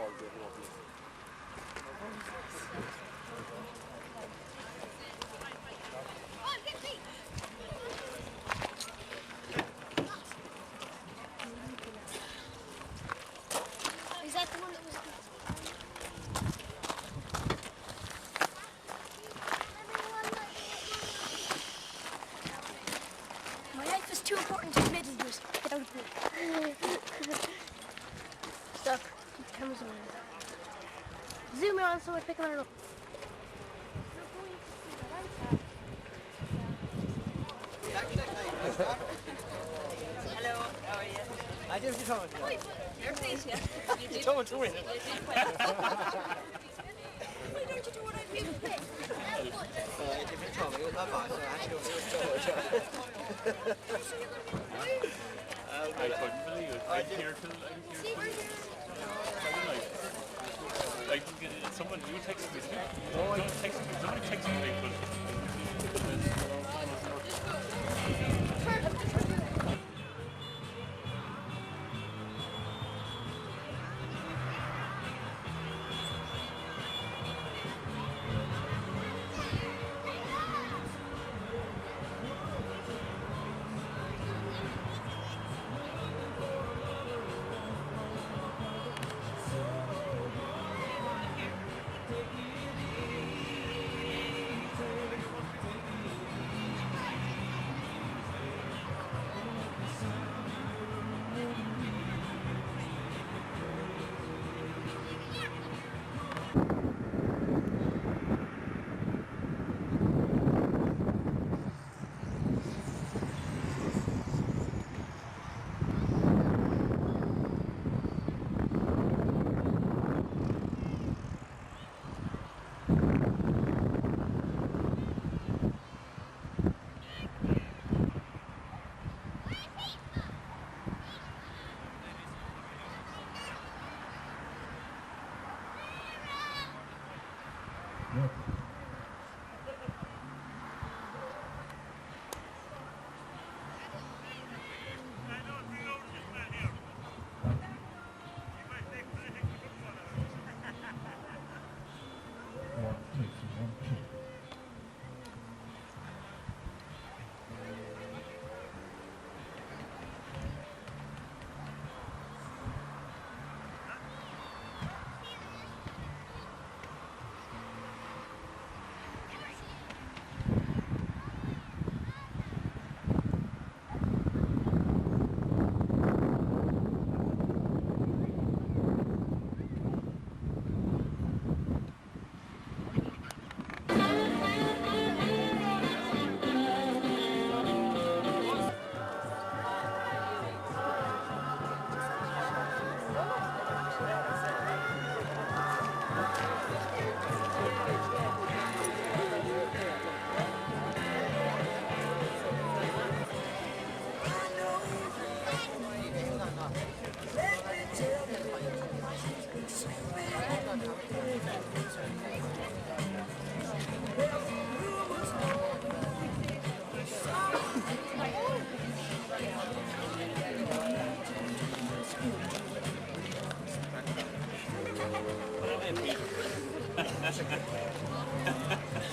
Is that the one that was... My life is too important to admit it. Just get out of here. Stop. Keep the cameras on. Zoom in on someone picking her up. Hello, how are you? I didn't see someone. You're pleased, yeah? You did. Someone to win it. Why don't you do what I do? If you told me, it was my boss, so I had to do I couldn't believe it. I'm here till I can get it. Someone, you texted me. Don't text me. Don't text me, but...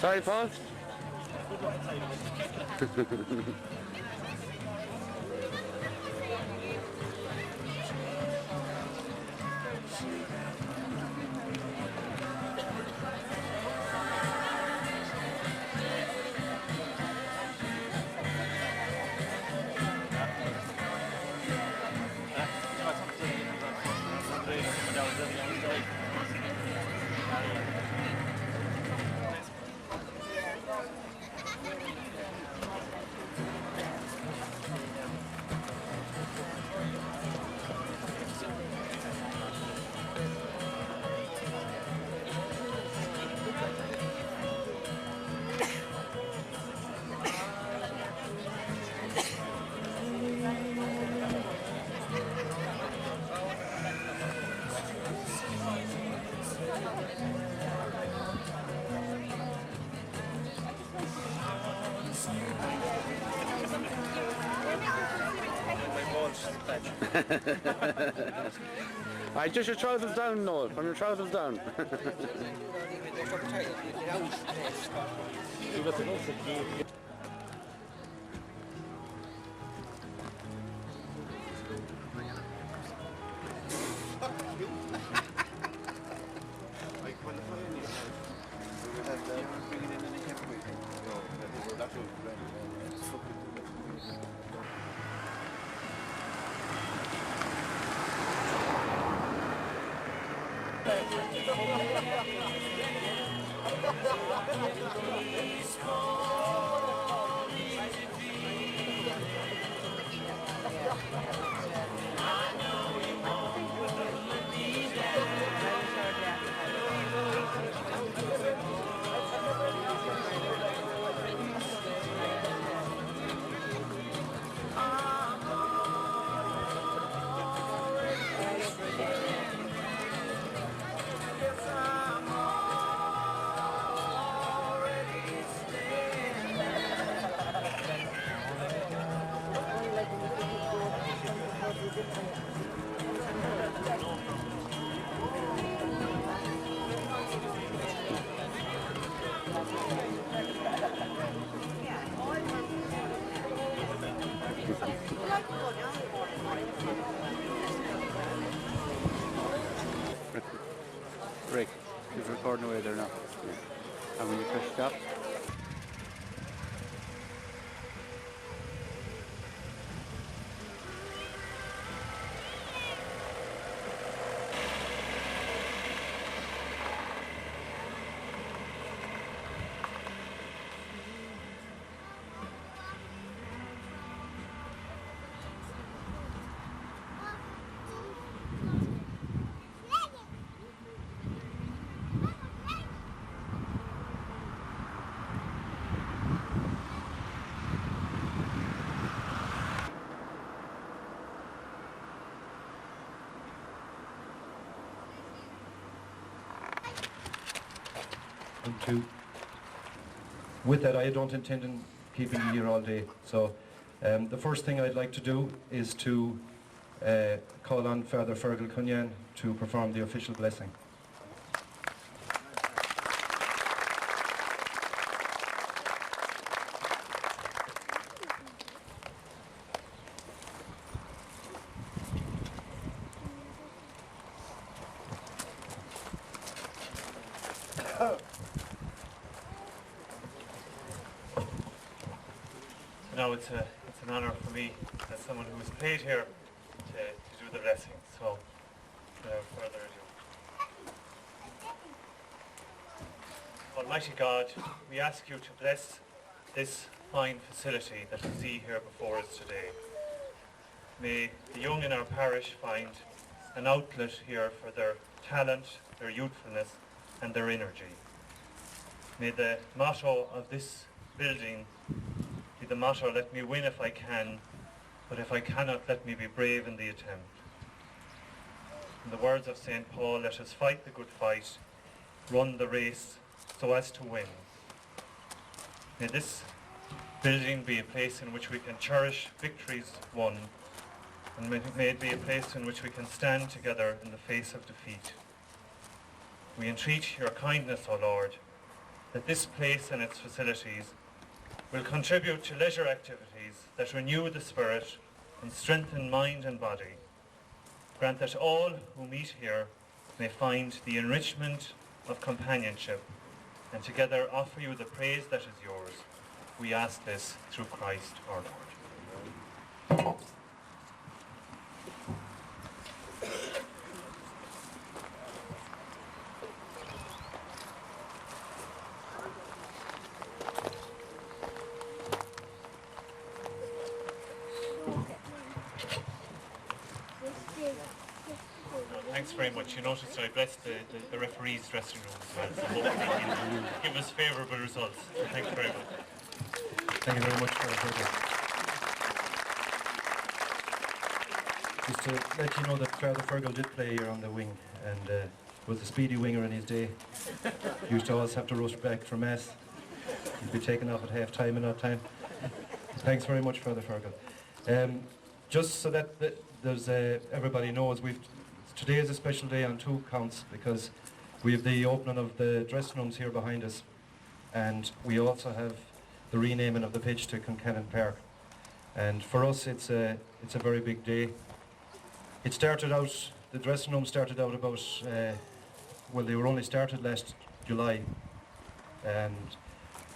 Sorry, Paul. Alright, just your trousers down, Noel. From your trousers down. Rick, he's recording away there now. And when you push stop. With that, I don't intend on keeping you here all day. So the first thing I'd like to do is to call on Father Fergal Cunyan to perform the official blessing. Now it's an honour for me as someone who was paid here to do the blessing. So without further ado. Almighty God, we ask you to bless this fine facility that we see here before us today. May the young in our parish find an outlet here for their talent, their youthfulness and their energy. May the motto of this building be the motto, let me win if I can, but if I cannot, let me be brave in the attempt. In the words of St. Paul, let us fight the good fight, run the race so as to win. May this building be a place in which we can cherish victories won, and may it be a place in which we can stand together in the face of defeat. We entreat your kindness, O Lord, that this place and its facilities will contribute to leisure activities that renew the spirit and strengthen mind and body. Grant that all who meet here may find the enrichment of companionship and together offer you the praise that is yours. We ask this through Christ our Lord. Thanks very much. You noticed I blessed the referee's dressing room as well, so hopefully he'll give us favourable results. So thanks very much. Thank you very much for that. Just to let you know that Father Fergal did play here on the wing and was a speedy winger in his day. He used to always have to rush back from Mass. He'd be taken off at half time and odd time. Thanks very much, Father Fergal. Just so that there's everybody knows, we've today is a special day on two counts, because we have the opening of the dressing rooms here behind us, and we also have the renaming of the pitch to Concannon Park. And for us, it's a very big day. It started out, the dressing room started out about, well, they were only started last July, and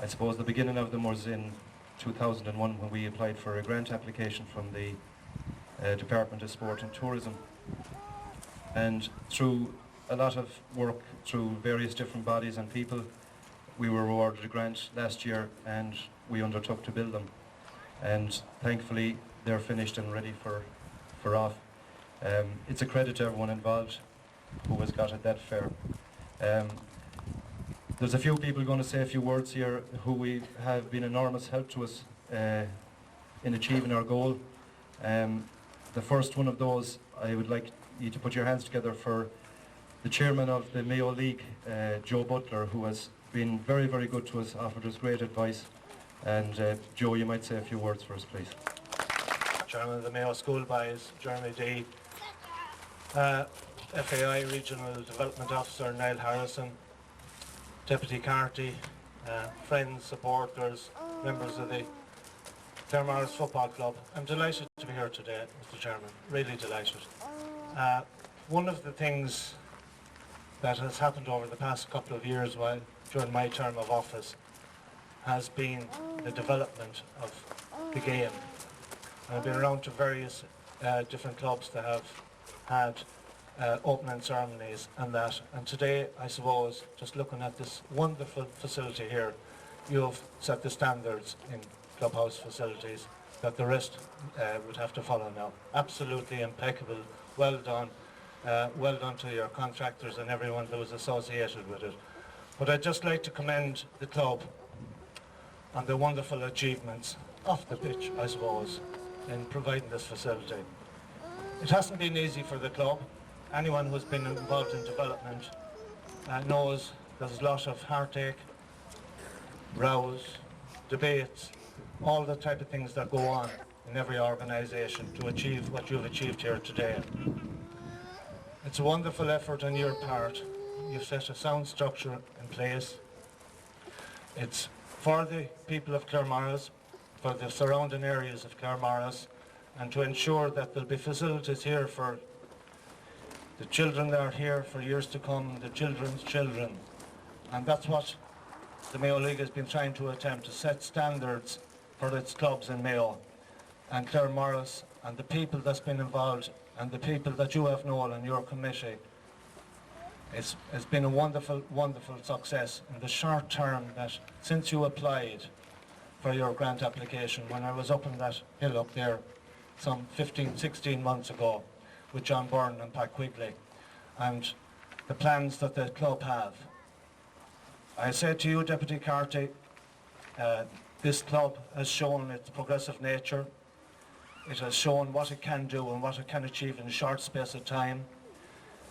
I suppose the beginning of them was in 2001 when we applied for a grant application from the Department of Sport and Tourism. And through a lot of work through various different bodies and people, we were awarded a grant last year, and we undertook to build them. And thankfully they're finished and ready for off. It's a credit to everyone involved who has got it that far. There's a few people going to say a few words here who we have been enormous help to us in achieving our goal. The first one of those, I would like you to put your hands together for the chairman of the Mayo League, Joe Butler, who has been very, very good to us, offered us great advice. And Joe, you might say a few words for us, please. Chairman of the Mayo School Boys, Jeremy D. FAI Regional Development Officer Niall Harrison, Deputy Carty, friends, supporters, members of the Claremorris Football Club. I'm delighted to be here today, Mr. Chairman, really delighted. One of the things that has happened over the past couple of years during my term of office has been the development of the game. I've been around to various different clubs that have had opening ceremonies and that. And today, I suppose, just looking at this wonderful facility here, you have set the standards in clubhouse facilities that the rest would have to follow now. Absolutely impeccable, well done to your contractors and everyone that was associated with it. But I'd just like to commend the club on the wonderful achievements off the pitch, I suppose, in providing this facility. It hasn't been easy for the club. Anyone who's been involved in development knows there's a lot of heartache, rows, debates, all the type of things that go on in every organisation to achieve what you've achieved here today. It's a wonderful effort on your part. You've set a sound structure in place. It's for the people of Claremorris, for the surrounding areas of Claremorris, and to ensure that there'll be facilities here for the children that are here for years to come, the children's children. And that's what the Mayo League has been trying to attempt, to set standards for its clubs in Mayo. And Claremorris and the people that's been involved and the people that you have known in your committee, it's been a wonderful, wonderful success in the short term that since you applied for your grant application, when I was up on that hill up there some 15, 16 months ago with John Byrne and Pat Quigley, and the plans that the club have. I say to you, Deputy Carty, this club has shown its progressive nature. It has shown what it can do and what it can achieve in a short space of time.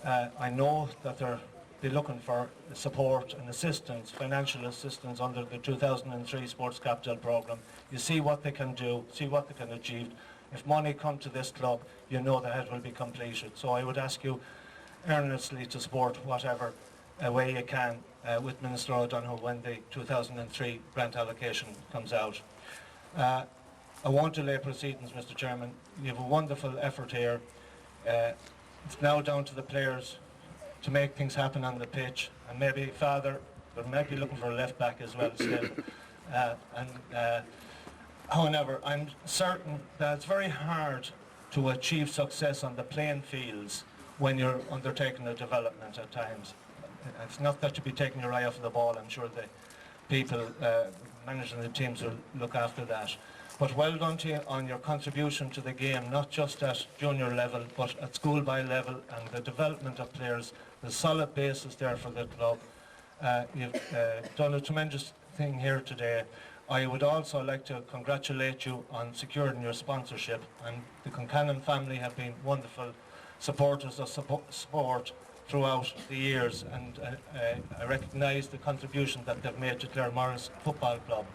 I know that they'll be looking for support and assistance, financial assistance under the 2003 Sports Capital Programme. You see what they can do, see what they can achieve. If money comes to this club, you know that it will be completed. So I would ask you earnestly to support whatever way you can with Minister O'Donoghue when the 2003 grant allocation comes out. I won't delay proceedings, Mr. Chairman. You have a wonderful effort here. It's now down to the players to make things happen on the pitch, and maybe Father, but might be looking for a left back as well still. However, I'm certain that it's very hard to achieve success on the playing fields when you're undertaking a development at times. It's not that you'll be taking your eye off the ball. I'm sure the people managing the teams will look after that. But well done to you on your contribution to the game, not just at junior level, but at schoolboy level, and the development of players. The solid basis there for the club. You've done a tremendous thing here today. I would also like to congratulate you on securing your sponsorship, and the Concannon family have been wonderful supporters of sport throughout the years, and I recognise the contribution that they've made to Claremorris Football Club.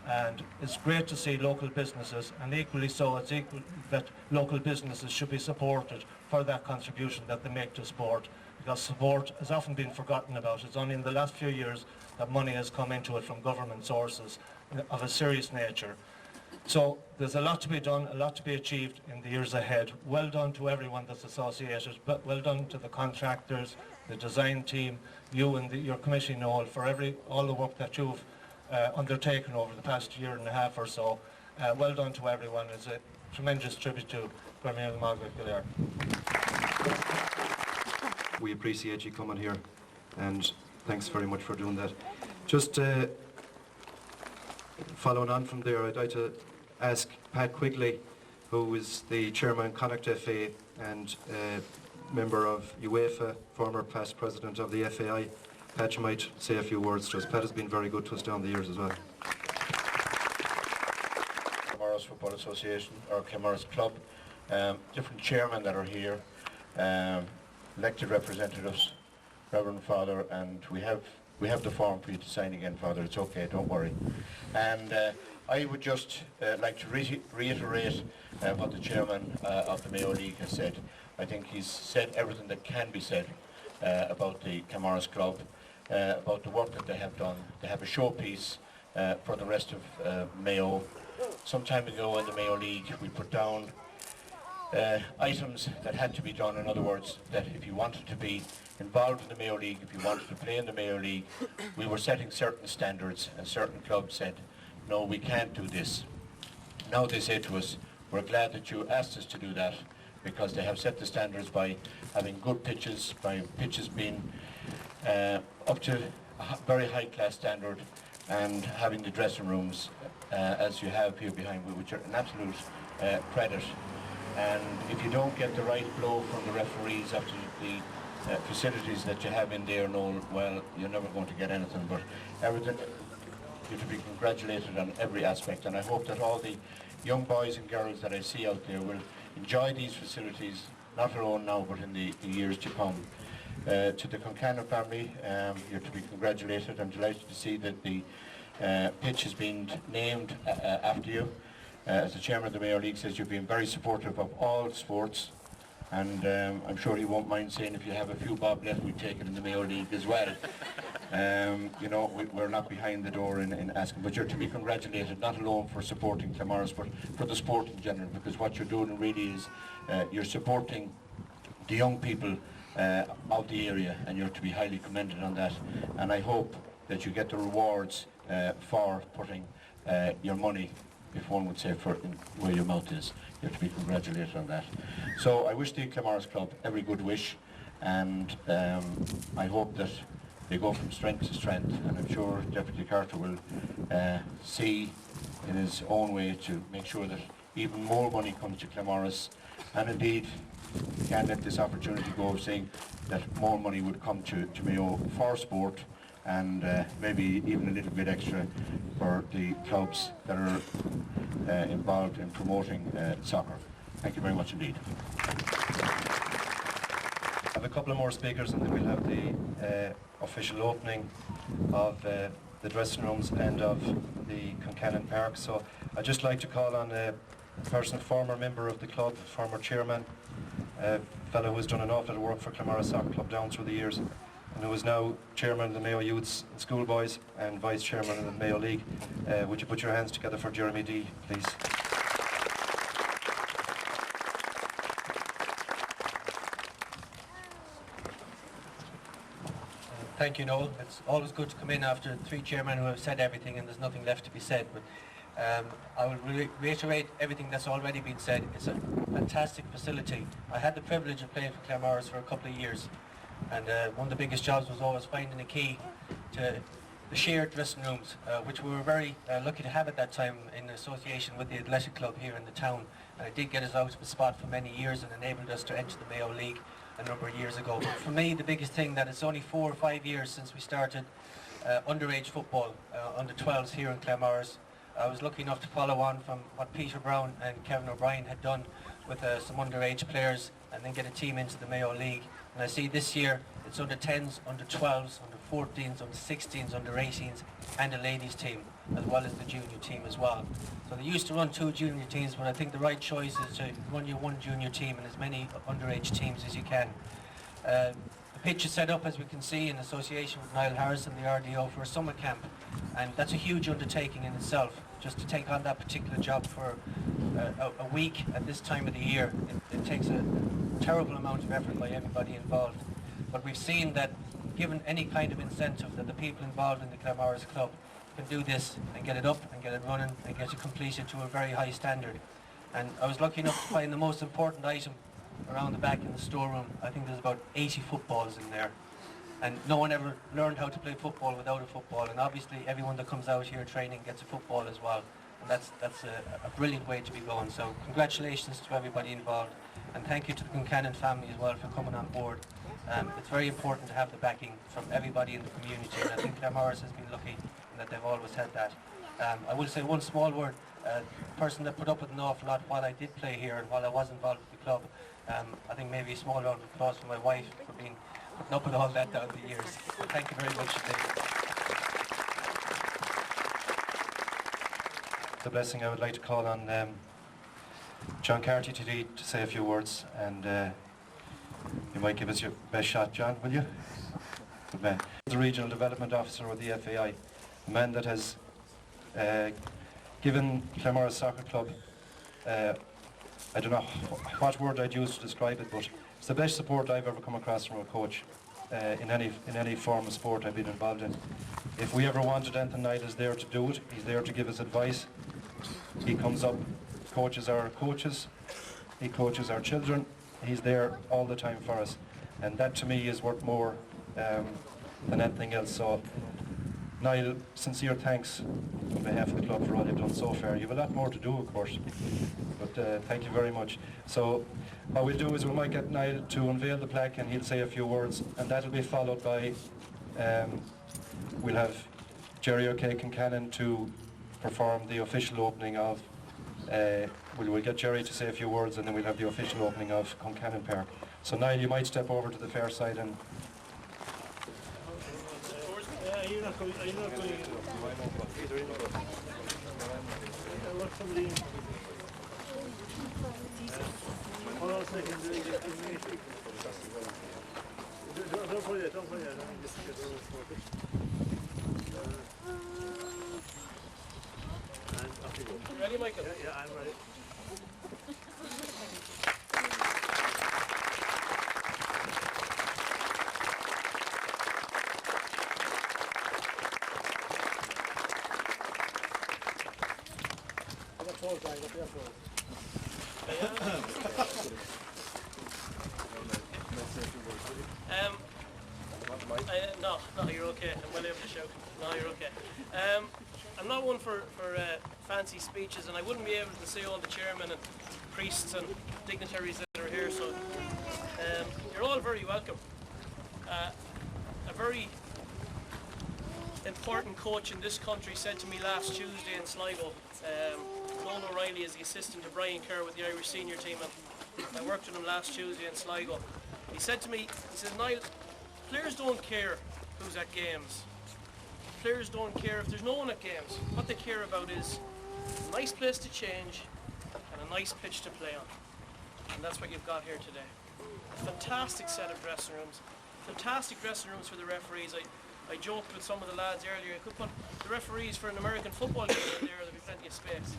And it's great to see local businesses, and equally so, it's equal that local businesses should be supported for that contribution that they make to sport, because sport has often been forgotten about. It's only in the last few years that money has come into it from government sources of a serious nature. So there's a lot to be done, a lot to be achieved in the years ahead. Well done to everyone that's associated, but well done to the contractors, the design team, you and your committee, Noel, for all the work that you've undertaken over the past year and a half or so. Well done to everyone. It's a tremendous tribute to Claremorris AFC. We appreciate you coming here, and thanks very much for doing that. Just following on from there, I'd like to ask Pat Quigley, who is the chairman of Connacht FA and member of UEFA, former past president of the FAI. Pat, you might say a few words to us. Pat has been very good to us down the years as well. Claremorris Football Association, or Claremorris Club, different chairmen that are here, elected representatives, Reverend Father, and we have the form for you to sign again, Father. It's okay, don't worry. And I would just like to reiterate what the chairman of the Mayo League has said. I think he's said everything that can be said about the Claremorris Club, about the work that they have done. They have a showpiece for the rest of Mayo. Some time ago in the Mayo League, we put down items that had to be done. In other words, that if you wanted to be involved in the Mayo League, if you wanted to play in the Mayo League, we were setting certain standards, and certain clubs said, no, we can't do this. Now they say to us, we're glad that you asked us to do that, because they have set the standards by having good pitches, by pitches being up to a very high class standard, and having the dressing rooms as you have here behind me, which are an absolute credit. And if you don't get the right blow from the referees after the facilities that you have in there, Noel, well, you're never going to get anything. But everything, you're to be congratulated on every aspect, and I hope that all the young boys and girls that I see out there will enjoy these facilities, not alone now, but in the years to come. To the Concannon family, you're to be congratulated. I'm delighted to see that the pitch has been named after you. As the chairman of the Mayo League says, you've been very supportive of all sports, and I'm sure he won't mind saying if you have a few bob left, we take it in the Mayo League as well. You know, we're not behind the door in asking, but you're to be congratulated, not alone for supporting Claremorris, but for the sport in general, because what you're doing really is you're supporting the young people of the area, and you're to be highly commended on that. And I hope that you get the rewards for putting your money, if one would say, where your mouth is. You have to be congratulated on that. So I wish the Claremorris Club every good wish, and I hope that they go from strength to strength, and I'm sure Deputy Carter will see in his own way to make sure that even more money comes to Claremorris, and indeed we can't let this opportunity go of saying that more money would come to Mayo for sport, and maybe even a little bit extra for the clubs that are involved in promoting soccer. Thank you very much indeed. I have a couple of more speakers, and then we'll have the official opening of the dressing rooms and of the Concannon Park. So I'd just like to call on a person, former member of the club, former chairman, a fellow who's done an awful lot of work for Claremorris Soccer Club down through the years, and who is now chairman of the Mayo Youths and Schoolboys and vice chairman of the Mayo League. Would you put your hands together for Jeremy D, please? Thank you, Noel. It's always good to come in after three chairmen who have said everything and there's nothing left to be said. But I will reiterate everything that's already been said. It's a fantastic facility. I had the privilege of playing for Claremorris for a couple of years, and one of the biggest jobs was always finding a key to the shared dressing rooms, which we were very lucky to have at that time in association with the athletic club here in the town. And it did get us out of the spot for many years and enabled us to enter the Mayo League a number of years ago. But for me, the biggest thing that it's only 4 or 5 years since we started underage football, under 12s here in Claremorris. I was lucky enough to follow on from what Peter Brown and Kevin O'Brien had done with some underage players, and then get a team into the Mayo League. And I see this year It's under 10s, under 12s, under 14s, under 16s, under 18s, and a ladies team, as well as the junior team as well. So they used to run 2 junior teams, but I think the right choice is to run your 1 junior team and as many underage teams as you can. The pitch is set up, as we can see, in association with Niall Harrison, the RDO, for a summer camp, and that's a huge undertaking in itself. Just to take on that particular job for a week at this time of the year, it takes a terrible amount of effort by everybody involved. But we've seen that given any kind of incentive, that the people involved in the Claremorris Club can do this and get it up and get it running and get it completed to a very high standard. And I was lucky enough to find the most important item around the back in the storeroom. I think there's about 80 footballs in there. And no one ever learned how to play football without a football, and obviously everyone that comes out here training gets a football as well, and that's a brilliant way to be going. So congratulations to everybody involved, and thank you to the Concannon family as well for coming on board. It's very important to have the backing from everybody in the community, and I think Claremorris has been lucky in that they've always had that. I will say one small word. The person that put up with an awful lot while I did play here and while I was involved with the club, I think maybe a small round of applause for my wife for being putting up with all that down the years. Thank you very much, David. The blessing, I would like to call on John Carty today to say a few words, and you might give us your best shot, John, will you? Good man. The Regional Development Officer of the FAI, a man that has given Claremorris Soccer Club, I don't know what word I'd use to describe it, but it's the best support I've ever come across from a coach in any form of sport I've been involved in. If we ever wanted anything, Niall is there to do it. He's there to give us advice. He comes up, coaches our coaches, he coaches our children. He's there all the time for us, and that to me is worth more than anything else. So Niall, sincere thanks on behalf of the club for all you've done so far. You have a lot more to do, of course, but thank you very much. So what we'll do is we might get Niall to unveil the plaque, and he'll say a few words, and that'll be followed by we'll have Jerry O'Kane Concannon to perform the official opening of we'll get Jerry to say a few words, and then we'll have the official opening of Concannon Park. So Niall, you might step over to the fair side and Ready, Michael? Yeah, I'm ready. No, you're okay. I'm well able to shout. No, you're okay. I'm not one for fancy speeches, and I wouldn't be able to say all the chairmen and priests and dignitaries that are here, so you're all very welcome. A very important coach in this country said to me last Tuesday in Sligo, Noel O'Reilly is the assistant to Brian Kerr with the Irish senior team, and I worked with him last Tuesday in Sligo. He said to me, he said, Niall, players don't care who's at games. Players don't care if there's no one at games. What they care about is a nice place to change and a nice pitch to play on. And that's what you've got here today. A fantastic set of dressing rooms. Fantastic dressing rooms for the referees. I joked with some of the lads earlier, I could put the referees for an American football game in there, there'll be plenty of space.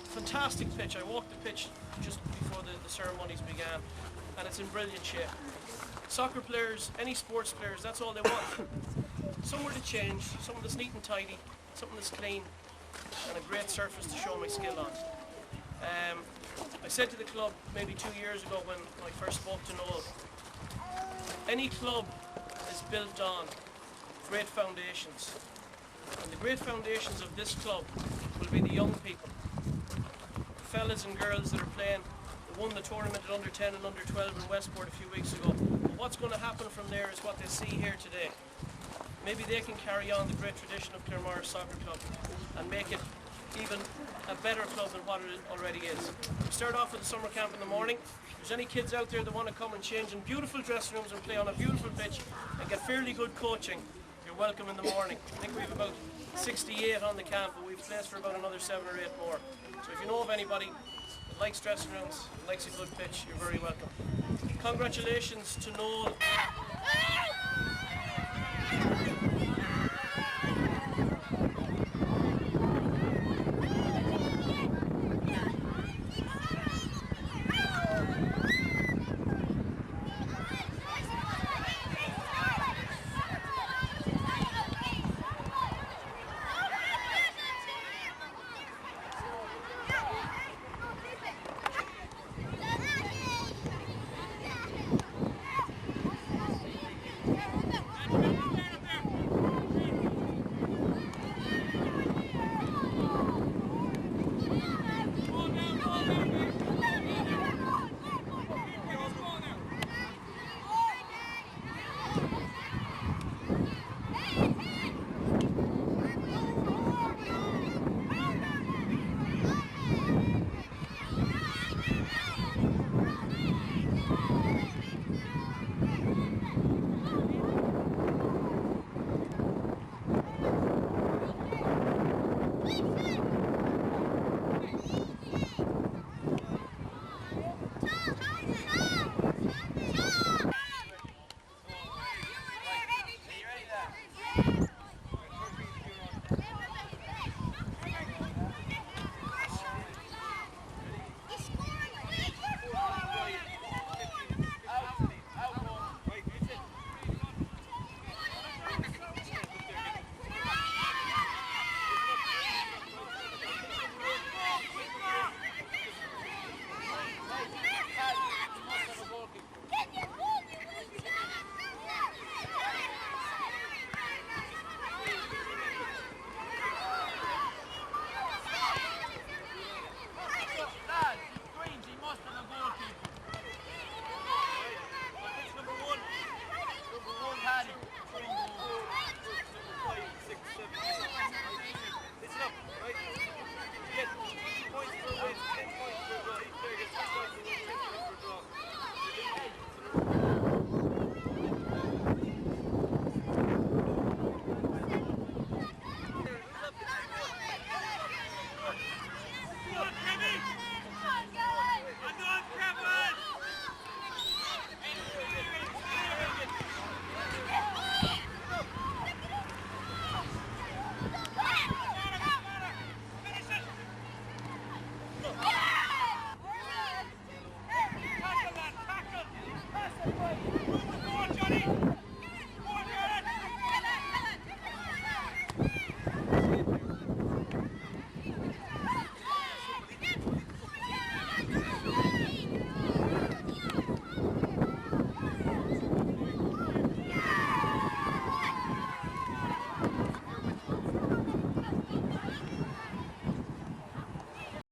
Fantastic pitch. I walked the pitch just before the ceremonies began, and it's in brilliant shape. Soccer players, any sports players, that's all they want. Somewhere to change, something that's neat and tidy, something that's clean, and a great surface to show my skill on. I said to the club maybe 2 years ago when I first spoke to Noel, any club is built on great foundations. And the great foundations of this club will be the young people. The fellas and girls that are playing, they won the tournament at under 10 and under 12 in Westport a few weeks ago. But what's going to happen from there is what they see here today. Maybe they can carry on the great tradition of Claremorris Soccer Club and make it even a better club than what it already is. We start off with the summer camp in the morning. If there's any kids out there that want to come and change in beautiful dressing rooms and play on a beautiful pitch and get fairly good coaching, you're welcome in the morning. I think we have about 68 on the camp, but we've placed for about another 7 or 8 more. So if you know of anybody that likes dressing rooms, likes a good pitch, you're very welcome. Congratulations to Noel